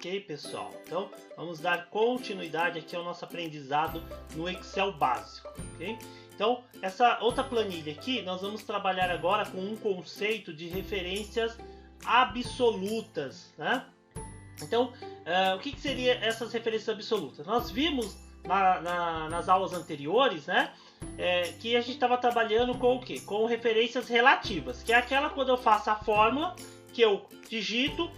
Ok, pessoal? Então, vamos dar continuidade aqui ao nosso aprendizado no Excel básico, ok? Então, essa outra planilha aqui, nós vamos trabalhar agora com um conceito de referências absolutas, né? Então, o que seriam essas referências absolutas? Nós vimos nas aulas anteriores, né? Que a gente estava trabalhando com o quê? Com referências relativas, que é aquela quando eu faço a fórmula, que eu digito,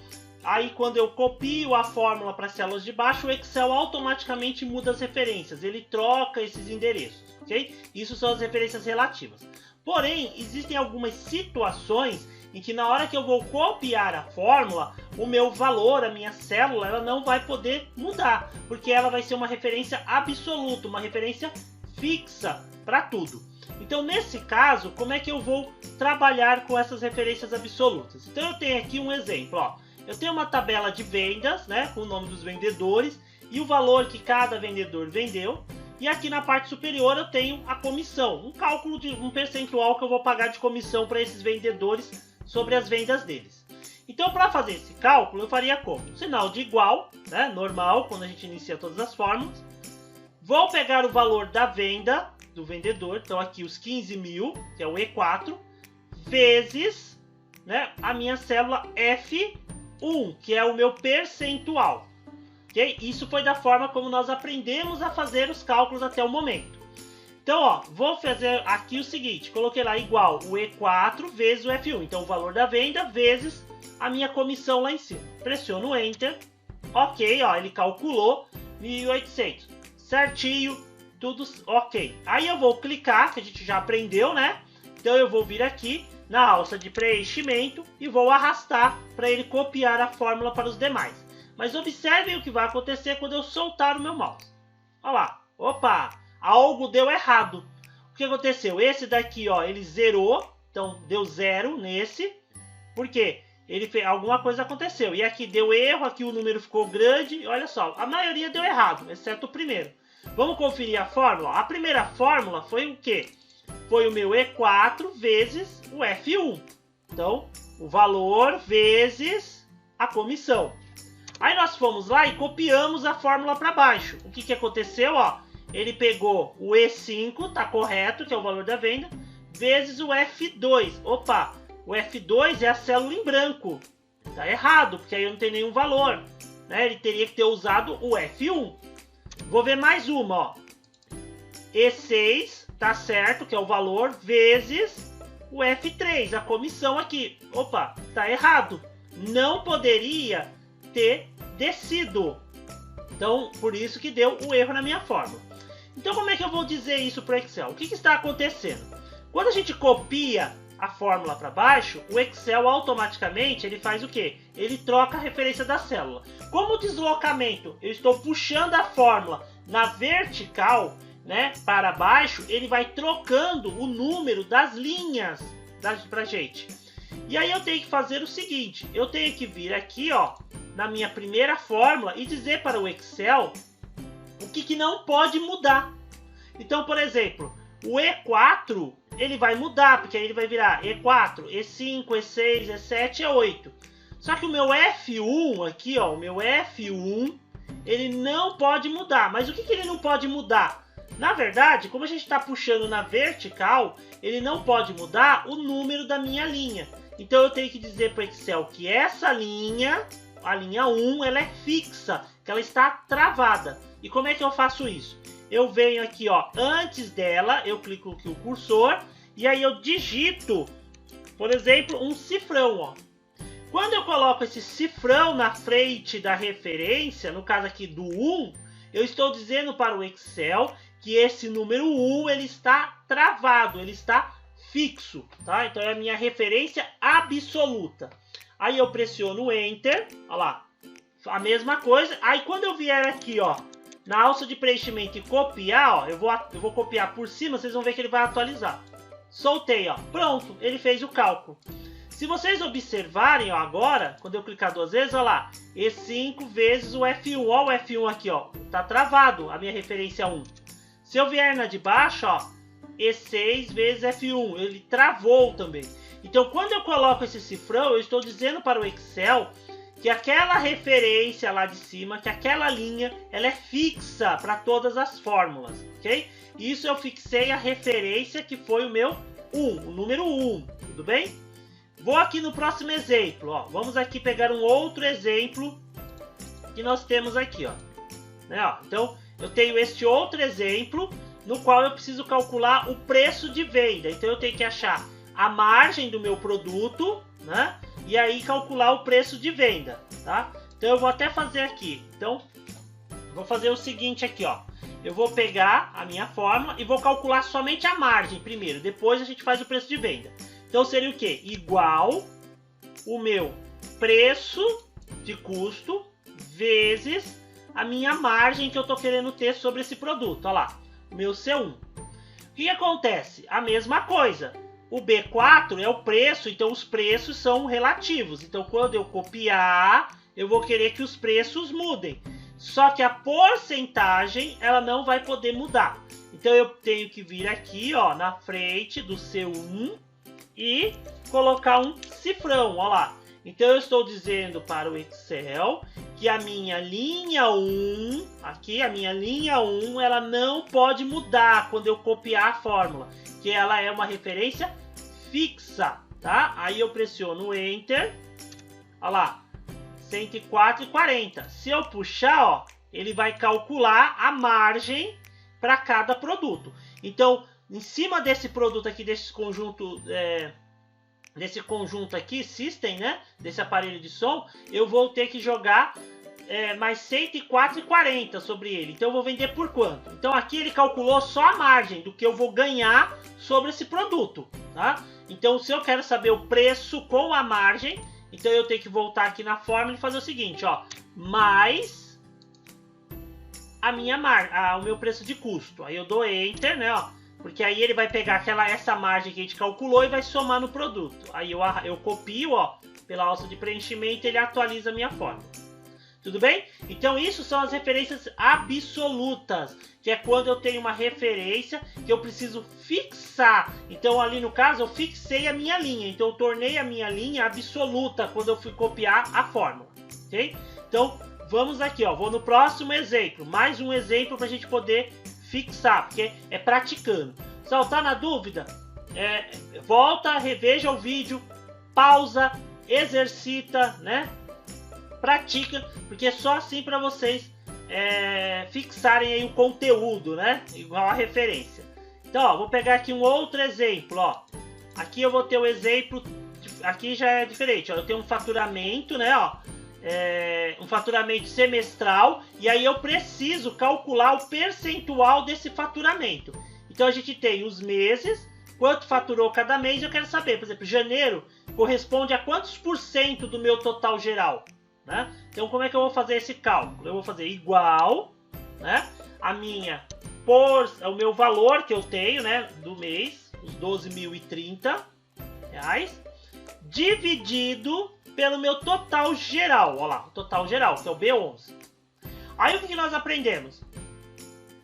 aí quando eu copio a fórmula para as células de baixo, o Excel automaticamente muda as referências, ele troca esses endereços, ok? Isso são as referências relativas. Porém, existem algumas situações em que na hora que eu vou copiar a fórmula, o meu valor, a minha célula, ela não vai poder mudar, porque ela vai ser uma referência absoluta, uma referência fixa para tudo. Então, nesse caso, como é que eu vou trabalhar com essas referências absolutas? Então, eu tenho aqui um exemplo, ó. Eu tenho uma tabela de vendas, né, com o nome dos vendedores e o valor que cada vendedor vendeu. E aqui na parte superior eu tenho a comissão, um cálculo de um percentual que eu vou pagar de comissão para esses vendedores sobre as vendas deles. Então, para fazer esse cálculo, eu faria como? Sinal de igual, né, normal, quando a gente inicia todas as fórmulas. Vou pegar o valor da venda do vendedor, então aqui os 15 mil, que é o E4, vezes, né, a minha célula F1, que é o meu percentual. Okay? Isso foi da forma como nós aprendemos a fazer os cálculos até o momento. Então, ó, vou fazer aqui o seguinte, coloquei lá igual o E4 vezes o F1, então o valor da venda vezes a minha comissão lá em cima. Pressiono Enter, ok, ó, ele calculou 1.800, certinho, tudo ok. Aí eu vou clicar, que a gente já aprendeu, né? Então eu vou vir aqui na alça de preenchimento e vou arrastar para ele copiar a fórmula para os demais. Mas observem o que vai acontecer quando eu soltar o meu mouse. Olha lá, opa, algo deu errado. O que aconteceu? Esse daqui, ó, ele zerou, então deu 0 nesse. Por quê? Ele fez, alguma coisa aconteceu. E aqui deu erro, aqui o número ficou grande. Olha só, a maioria deu errado, exceto o primeiro. Vamos conferir a fórmula? A primeira fórmula foi o quê? Foi o meu E4 vezes o F1. Então, o valor vezes a comissão. Aí nós fomos lá e copiamos a fórmula para baixo. O que aconteceu? Ó, ele pegou o E5, tá correto, que é o valor da venda, vezes o F2. Opa, o F2 é a célula em branco. Tá errado, porque aí não tem nenhum valor, né? Ele teria que ter usado o F1. Vou ver mais uma, ó. E6, tá certo, que é o valor, vezes o F3, a comissão aqui. Opa, tá errado. Não poderia ter descido. Então, por isso que deu o erro na minha fórmula. Então, como é que eu vou dizer isso para o Excel? O que está acontecendo? Quando a gente copia a fórmula para baixo, o Excel automaticamente ele faz o quê? Ele troca a referência da célula. Como o deslocamento, eu estou puxando a fórmula na vertical, né, para baixo, ele vai trocando o número das linhas para gente. E aí eu tenho que fazer o seguinte, eu tenho que vir aqui, ó, na minha primeira fórmula e dizer para o Excel o que não pode mudar. Então, por exemplo, o E4 ele vai mudar, porque aí ele vai virar E4, E5, E6, E7, E8. Só que o meu F1 aqui, ó, o meu F1, ele não pode mudar. Mas o que ele não pode mudar? Na verdade, como a gente está puxando na vertical, ele não pode mudar o número da minha linha. Então eu tenho que dizer para o Excel que essa linha, a linha 1, ela é fixa, que ela está travada. E como é que eu faço isso? Eu venho aqui, ó, antes dela, eu clico aqui o cursor e aí eu digito, por exemplo, um cifrão, ó. Quando eu coloco esse cifrão na frente da referência, no caso aqui do 1, eu estou dizendo para o Excel que esse número 1 ele está travado, ele está fixo, tá? Então é a minha referência absoluta. Aí eu pressiono Enter, olha lá, a mesma coisa. Aí quando eu vier aqui, ó, na alça de preenchimento e copiar, ó, eu vou copiar por cima, vocês vão ver que ele vai atualizar. Soltei, ó, pronto, ele fez o cálculo. Se vocês observarem, ó, agora, quando eu clicar 2 vezes, ó lá, E5 vezes o F1, ó, o F1 aqui, ó, tá travado, a minha referência 1. Se eu vier na de baixo, ó, E6 vezes F1, ele travou também. Então, quando eu coloco esse cifrão, eu estou dizendo para o Excel que aquela referência lá de cima, que aquela linha, ela é fixa para todas as fórmulas, ok? Isso eu fixei a referência que foi o meu 1, o número 1, tudo bem? Vou aqui no próximo exemplo, ó. Vamos aqui pegar um outro exemplo que nós temos aqui, ó. Né, ó. Então, eu tenho este outro exemplo no qual eu preciso calcular o preço de venda. Então, eu tenho que achar a margem do meu produto, né? E aí calcular o preço de venda, tá? Então, eu vou até fazer aqui. Então, vou fazer o seguinte aqui, ó. Eu vou pegar a minha fórmula e vou calcular somente a margem primeiro. Depois a gente faz o preço de venda. Então seria o quê? Igual o meu preço de custo vezes a minha margem que eu estou querendo ter sobre esse produto. Olha lá, o meu C1. O que acontece? A mesma coisa. O B4 é o preço, então os preços são relativos. Então quando eu copiar, eu vou querer que os preços mudem. Só que a porcentagem, ela não vai poder mudar. Então eu tenho que vir aqui, ó, na frente do C1 e colocar um cifrão, ó lá. Então eu estou dizendo para o Excel que a minha linha 1, aqui a minha linha 1, ela não pode mudar quando eu copiar a fórmula, que ela é uma referência fixa, tá? Aí eu pressiono o Enter, ó lá. 104,40. Se eu puxar, ó, ele vai calcular a margem para cada produto. Então, em cima desse produto aqui, desse conjunto aqui, System, né? Desse aparelho de som, eu vou ter que jogar mais 104,40 sobre ele. Então, eu vou vender por quanto? Então, aqui ele calculou só a margem do que eu vou ganhar sobre esse produto, tá? Então, se eu quero saber o preço com a margem, então eu tenho que voltar aqui na fórmula e fazer o seguinte, ó, mais a minha o meu preço de custo. Aí eu dou Enter, né, ó, porque aí ele vai pegar essa margem que a gente calculou e vai somar no produto. Aí eu copio, ó, pela alça de preenchimento, ele atualiza a minha fórmula. Tudo bem? Então isso são as referências absolutas, que é quando eu tenho uma referência que eu preciso fixar. Então ali no caso eu fixei a minha linha, então eu tornei a minha linha absoluta quando eu fui copiar a fórmula, ok? Então vamos aqui, ó, vou no próximo exemplo, mais um exemplo para a gente poder fixar, porque é praticando. Saltar na dúvida, volta, reveja o vídeo, pausa, exercita, né? Pratica, porque é só assim para vocês fixarem aí o conteúdo, né? Igual a referência. Então, ó, vou pegar aqui um outro exemplo, ó. Aqui eu vou ter o exemplo, aqui já é diferente, ó. Eu tenho um faturamento, né, ó. Um faturamento semestral, e aí eu preciso calcular o percentual desse faturamento. Então a gente tem os meses, quanto faturou cada mês, eu quero saber, por exemplo, janeiro corresponde a quantos por cento do meu total geral? Né? Então como é que eu vou fazer esse cálculo? Eu vou fazer igual, né, o meu valor que eu tenho, né, do mês, os 12.030 reais, dividido pelo meu total geral. Olha lá, o total geral, que é o B11. Aí o que nós aprendemos?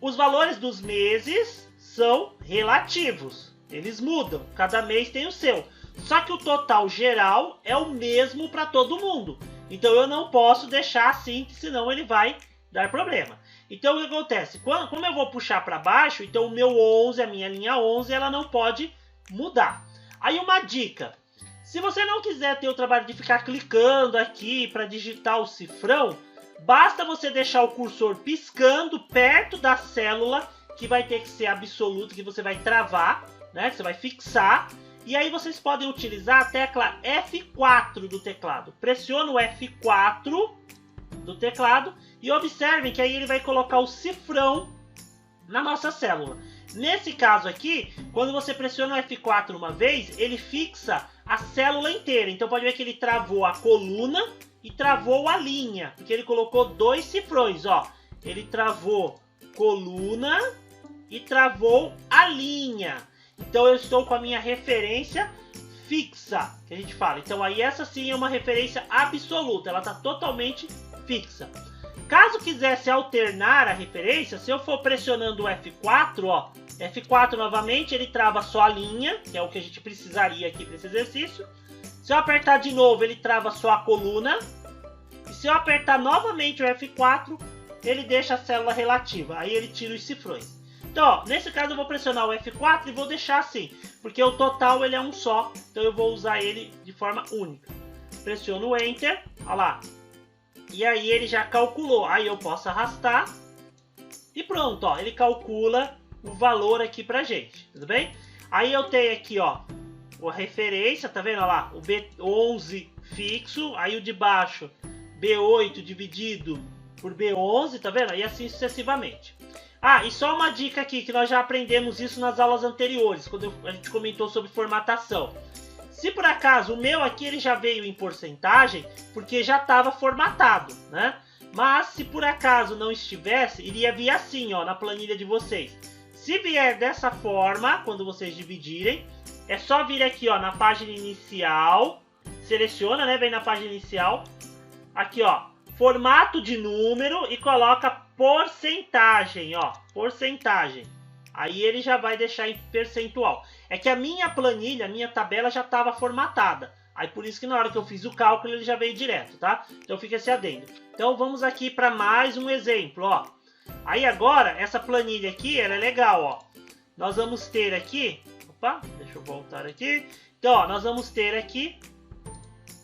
Os valores dos meses são relativos, eles mudam, cada mês tem o seu. Só que o total geral é o mesmo para todo mundo. Então eu não posso deixar assim, senão ele vai dar problema. Então o que acontece? Como eu vou puxar para baixo, então o meu 11, a minha linha 11, ela não pode mudar. Aí uma dica. Se você não quiser ter o trabalho de ficar clicando aqui para digitar o cifrão, basta você deixar o cursor piscando perto da célula, que vai ter que ser absoluto, que você vai travar, né? Que você vai fixar. E aí vocês podem utilizar a tecla F4 do teclado. Pressiona o F4 do teclado e observem que aí ele vai colocar o cifrão na nossa célula. Nesse caso aqui, quando você pressiona o F4 uma vez, ele fixa a célula inteira. Então pode ver que ele travou a coluna e travou a linha, porque ele colocou dois cifrões, ó. Ele travou coluna e travou a linha. Então eu estou com a minha referência fixa, que a gente fala. Então aí essa sim é uma referência absoluta, ela está totalmente fixa. Caso quisesse alternar a referência, se eu for pressionando o F4, ó, F4 novamente, ele trava só a linha, que é o que a gente precisaria aqui para esse exercício. Se eu apertar de novo, ele trava só a coluna. se eu apertar novamente o F4, ele deixa a célula relativa, aí ele tira os cifrões. Então, ó, nesse caso eu vou pressionar o F4 e vou deixar assim, porque o total ele é um só, então eu vou usar ele de forma única. Pressiono o Enter, olha lá, e aí ele já calculou, aí eu posso arrastar e pronto, ó, ele calcula o valor aqui pra gente, tudo bem? Aí eu tenho aqui, ó, a referência, tá vendo, olha lá, o B11 fixo, aí o de baixo, B8 dividido por B11, tá vendo? E assim sucessivamente. Ah, e só uma dica aqui, que nós já aprendemos isso nas aulas anteriores, quando a gente comentou sobre formatação. Se por acaso o meu aqui ele já veio em porcentagem, porque já estava formatado, né? Mas se por acaso não estivesse, iria vir assim, ó, na planilha de vocês. Se vier dessa forma, quando vocês dividirem, é só vir aqui, ó, na página inicial, seleciona, né, vem na página inicial, aqui, ó, formato de número e coloca porcentagem, ó, porcentagem. Aí ele já vai deixar em percentual. É que a minha planilha, a minha tabela já estava formatada. Aí por isso que na hora que eu fiz o cálculo ele já veio direto, tá? Então fica esse adendo. Então vamos aqui para mais um exemplo, ó. Aí agora, essa planilha aqui, ela é legal, ó. Nós vamos ter aqui... Opa, deixa eu voltar aqui. Então, ó, nós vamos ter aqui,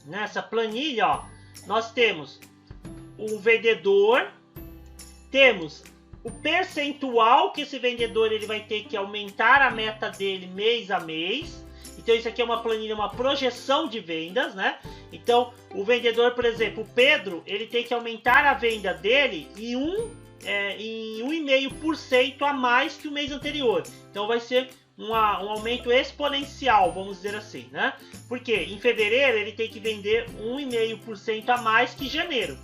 nessa planilha, ó, nós temos o vendedor, temos o percentual que esse vendedor ele vai ter que aumentar a meta dele mês a mês. Então isso aqui é uma planilha, uma projeção de vendas, né? Então o vendedor, por exemplo, o Pedro, ele tem que aumentar a venda dele em 1,5% a mais que o mês anterior. Então vai ser um aumento exponencial, vamos dizer assim, né? Porque em fevereiro ele tem que vender 1,5% a mais que janeiro.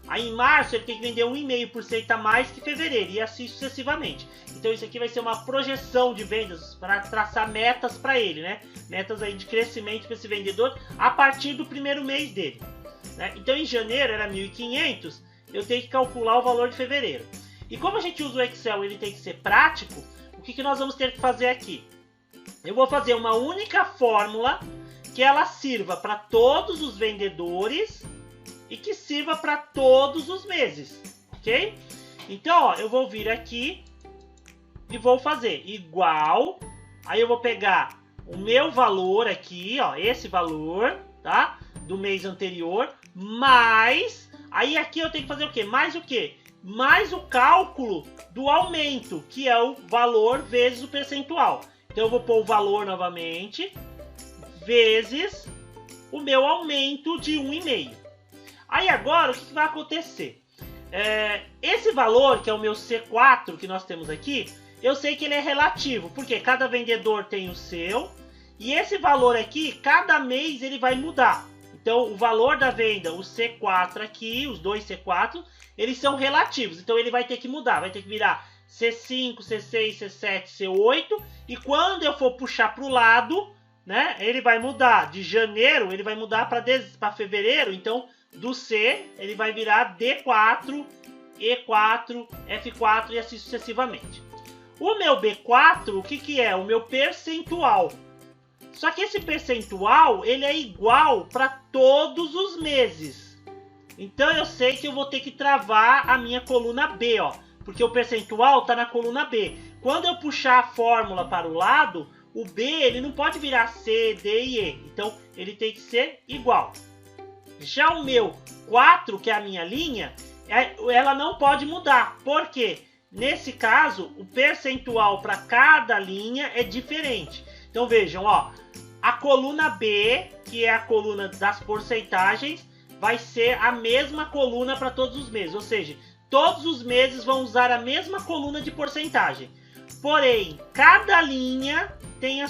Aí em março ele tem que vender 1,5% a mais que fevereiro e assim sucessivamente. Então isso aqui vai ser uma projeção de vendas para traçar metas para ele, né? Metas aí de crescimento para esse vendedor a partir do primeiro mês dele, né? Então em janeiro era 1.500, eu tenho que calcular o valor de fevereiro. E como a gente usa o Excel, ele tem que ser prático, o que nós vamos ter que fazer aqui? Eu vou fazer uma única fórmula que ela sirva para todos os vendedores e que sirva para todos os meses, ok? Então, ó, eu vou vir aqui e vou fazer igual, aí eu vou pegar o meu valor aqui, ó, esse valor, tá? Do mês anterior, mais, aí aqui eu tenho que fazer o quê? Mais o quê? Mais o cálculo do aumento, que é o valor vezes o percentual. Então eu vou pôr o valor novamente, vezes o meu aumento de 1,5. Aí agora o que vai acontecer? Esse valor, que é o meu C4 que nós temos aqui, eu sei que ele é relativo, porque cada vendedor tem o seu, e esse valor aqui, cada mês ele vai mudar. Então o valor da venda, o C4 aqui, os dois C4, eles são relativos, então ele vai ter que mudar, vai ter que virar C5, C6, C7, C8, e quando eu for puxar para o lado, né, ele vai mudar de janeiro, ele vai mudar para fevereiro, então do C ele vai virar D4, E4, F4 e assim sucessivamente. O meu B4, o que é? O meu percentual. Só que esse percentual ele é igual para todos os meses. Então eu sei que eu vou ter que travar a minha coluna B, ó, porque o percentual está na coluna B. Quando eu puxar a fórmula para o lado, o B ele não pode virar C, D e E. Então ele tem que ser igual. Já o meu 4, que é a minha linha, ela não pode mudar. Por quê? Nesse caso, o percentual para cada linha é diferente. Então vejam, ó, a coluna B, que é a coluna das porcentagens, vai ser a mesma coluna para todos os meses. Ou seja, todos os meses vão usar a mesma coluna de porcentagem. Porém, cada linha tem o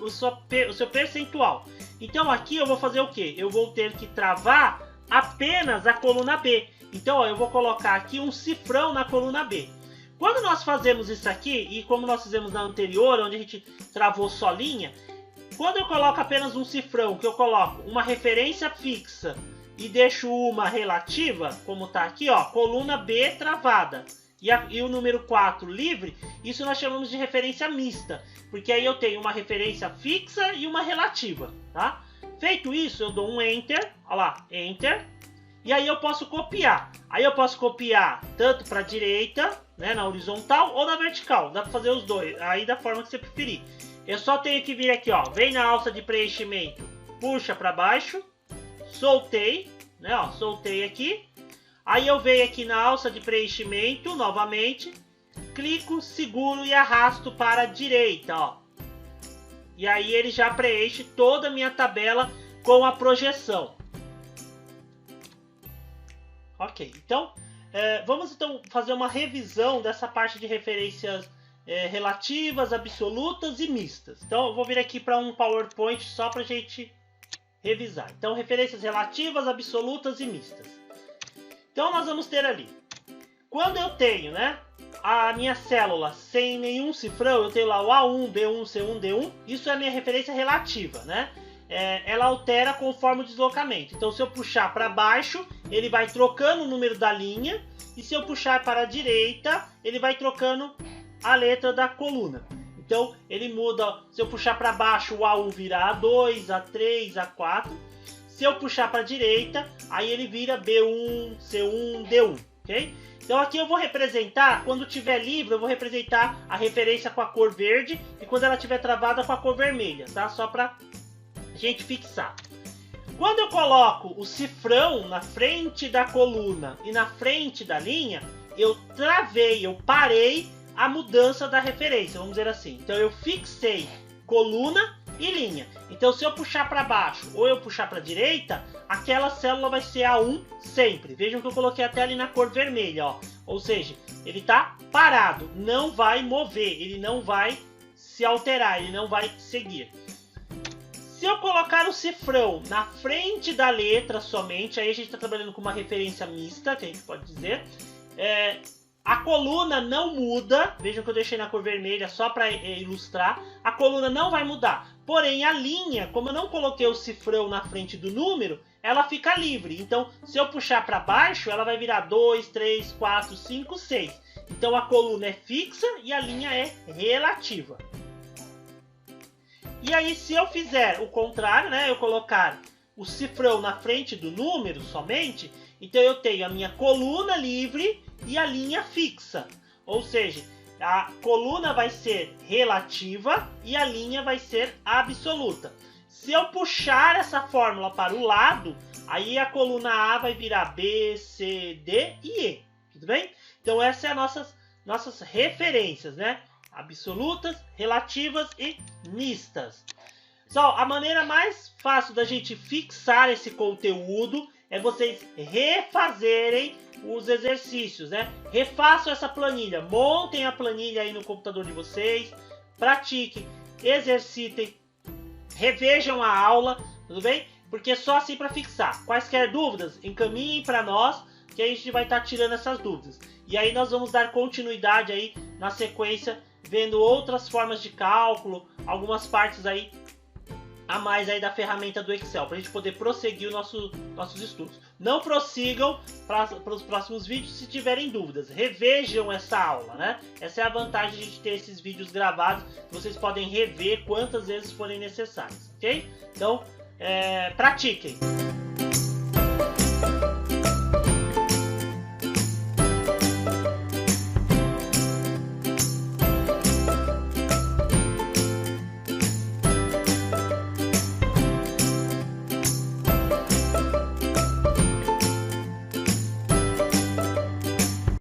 seu percentual. Então aqui eu vou fazer o quê? Eu vou ter que travar apenas a coluna B. Então ó, eu vou colocar aqui um cifrão na coluna B. Quando nós fazemos isso aqui, e como nós fizemos na anterior, onde a gente travou só linha, quando eu coloco apenas um cifrão, que eu coloco uma referência fixa e deixo uma relativa, como está aqui, ó, coluna B travada, e o número 4 livre, isso nós chamamos de referência mista, porque aí eu tenho uma referência fixa e uma relativa, tá? Feito isso, eu dou um Enter, olha lá, Enter, E aí eu posso copiar. Aí eu posso copiar tanto para a direita, né, na horizontal ou na vertical. Dá para fazer os dois, aí da forma que você preferir. Eu só tenho que vir aqui, ó, vem na alça de preenchimento, puxa para baixo, soltei, né, ó, soltei aqui. Aí eu venho aqui na alça de preenchimento novamente, clico, seguro e arrasto para a direita, ó. E aí ele já preenche toda a minha tabela com a projeção. Ok, então vamos então fazer uma revisão dessa parte de referências relativas, absolutas e mistas. Então eu vou vir aqui para um PowerPoint só para a gente revisar. Então referências relativas, absolutas e mistas. Então nós vamos ter ali, quando eu tenho, né, a minha célula sem nenhum cifrão, eu tenho lá o A1, B1, C1, D1, isso é a minha referência relativa, né? Ela altera conforme o deslocamento. Então se eu puxar para baixo, ele vai trocando o número da linha, e se eu puxar para a direita, ele vai trocando a letra da coluna. Então ele muda, se eu puxar para baixo, o A1 vira A2, A3, A4. Se eu puxar para a direita, aí ele vira B1, C1, D1, ok? Então aqui eu vou representar, quando tiver livre, eu vou representar a referência com a cor verde, e quando ela estiver travada com a cor vermelha, tá? Só para gente fixar. Quando eu coloco o cifrão na frente da coluna e na frente da linha, eu travei, eu parei a mudança da referência, vamos dizer assim. Então eu fixei coluna e linha. Então se eu puxar para baixo ou eu puxar para a direita, aquela célula vai ser A1 sempre. Vejam que eu coloquei até ali na cor vermelha, ó. Ou seja, ele está parado, não vai mover, ele não vai se alterar, ele não vai seguir. Se eu colocar o cifrão na frente da letra somente, aí a gente está trabalhando com uma referência mista, que a gente pode dizer. A coluna não muda, vejam que eu deixei na cor vermelha só para ilustrar. A coluna não vai mudar, porém a linha, como eu não coloquei o cifrão na frente do número, ela fica livre. Então se eu puxar para baixo, ela vai virar 2, 3, 4, 5, 6. Então a coluna é fixa e a linha é relativa. E aí se eu fizer o contrário, né, eu colocar o cifrão na frente do número somente, então eu tenho a minha coluna livre e a linha fixa. Ou seja, a coluna vai ser relativa e a linha vai ser absoluta. Se eu puxar essa fórmula para o lado, aí a coluna A vai virar B, C, D e E. Tudo bem? Então essas são as nossas referências, né? Absolutas, relativas e mistas. Só a maneira mais fácil da gente fixar esse conteúdo é vocês refazerem os exercícios, né? Refaçam essa planilha, montem a planilha aí no computador de vocês, pratiquem, exercitem, revejam a aula, tudo bem? Porque é só assim para fixar. Quaisquer dúvidas, encaminhem para nós, que a gente vai estar tirando essas dúvidas. E aí nós vamos dar continuidade aí na sequência, vendo outras formas de cálculo, algumas partes aí a mais aí da ferramenta do Excel, para a gente poder prosseguir nossos estudos. Não prossigam para os próximos vídeos se tiverem dúvidas. Revejam essa aula, né? Essa é a vantagem de a gente ter esses vídeos gravados, que vocês podem rever quantas vezes forem necessárias, ok? Então, pratiquem!